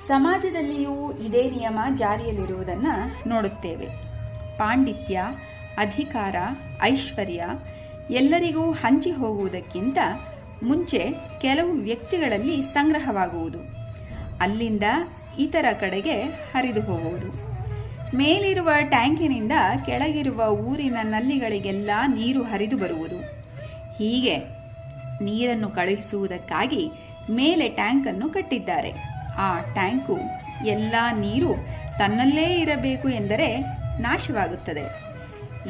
ಸಮಾಜದಲ್ಲಿಯೂ ಇದೇ ನಿಯಮ ಜಾರಿಯಲ್ಲಿರುವುದನ್ನು ನೋಡುತ್ತೇವೆ. ಪಾಂಡಿತ್ಯ, ಅಧಿಕಾರ, ಐಶ್ವರ್ಯ ಎಲ್ಲರಿಗೂ ಹಂಚಿ ಹೋಗುವುದಕ್ಕಿಂತ ಮುಂಚೆ ಕೆಲವು ವ್ಯಕ್ತಿಗಳಲ್ಲಿ ಸಂಗ್ರಹವಾಗುವುದು, ಅಲ್ಲಿಂದ ಇತರ ಕಡೆಗೆ ಹರಿದು ಹೋಗುವುದು. ಮೇಲಿರುವ ಟ್ಯಾಂಕಿನಿಂದ ಕೆಳಗಿರುವ ಊರಿನ ನಲ್ಲಿಗಳಿಗೆಲ್ಲ ನೀರು ಹರಿದು ಬರುವುದು. ಹೀಗೆ ನೀರನ್ನು ಕಳುಹಿಸುವುದಕ್ಕಾಗಿ ಮೇಲೆ ಟ್ಯಾಂಕನ್ನು ಕಟ್ಟಿದ್ದಾರೆ. ಆ ಟ್ಯಾಂಕು ಎಲ್ಲ ನೀರು ತನ್ನಲ್ಲೇ ಇರಬೇಕು ಎಂದರೆ ನಾಶವಾಗುತ್ತದೆ.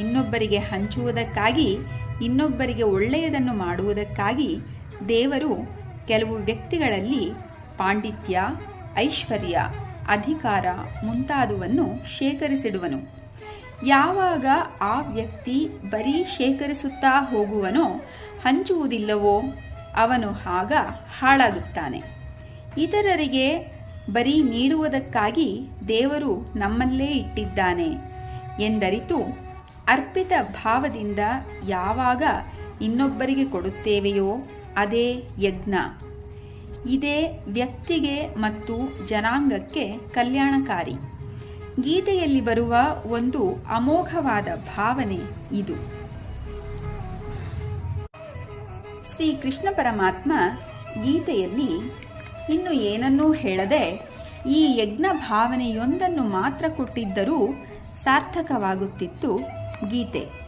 ಇನ್ನೊಬ್ಬರಿಗೆ ಹಂಚುವುದಕ್ಕಾಗಿ, ಇನ್ನೊಬ್ಬರಿಗೆ ಒಳ್ಳೆಯದನ್ನು ಮಾಡುವುದಕ್ಕಾಗಿ ದೇವರು ಕೆಲವು ವ್ಯಕ್ತಿಗಳಲ್ಲಿ ಪಾಂಡಿತ್ಯ, ಐಶ್ವರ್ಯ, ಅಧಿಕಾರ ಮುಂತಾದುವನ್ನು ಶೇಖರಿಸಿಡುವನು. ಯಾವಾಗ ಆ ವ್ಯಕ್ತಿ ಬರೀ ಶೇಖರಿಸುತ್ತಾ ಹೋಗುವನೋ, ಹಂಚುವುದಿಲ್ಲವೋ, ಅವನು ಆಗ ಹಾಳಾಗುತ್ತಾನೆ. ಇತರರಿಗೆ ಬರೀ ನೀಡುವುದಕ್ಕಾಗಿ ದೇವರು ನಮ್ಮಲ್ಲೇ ಇಟ್ಟಿದ್ದಾನೆ ಎಂದರಿತು ಅರ್ಪಿತ ಭಾವದಿಂದ ಯಾವಾಗ ಇನ್ನೊಬ್ಬರಿಗೆ ಕೊಡುತ್ತೇವೆಯೋ ಅದೇ ಯಜ್ಞ. ಇದೇ ವ್ಯಕ್ತಿಗೆ ಮತ್ತು ಜನಾಂಗಕ್ಕೆ ಕಲ್ಯಾಣಕಾರಿ. ಗೀತೆಯಲ್ಲಿ ಬರುವ ಒಂದು ಅಮೋಘವಾದ ಭಾವನೆ ಇದು. ಶ್ರೀ ಕೃಷ್ಣ ಪರಮಾತ್ಮ ಗೀತೆಯಲ್ಲಿ ಇನ್ನು ಏನನ್ನೂ ಹೇಳದೆ ಈ ಯಜ್ಞ ಭಾವನೆಯೊಂದನ್ನು ಮಾತ್ರ ಕೊಟ್ಟಿದ್ದರೂ ಸಾರ್ಥಕವಾಗುತ್ತಿತ್ತು ಗೀತೆ.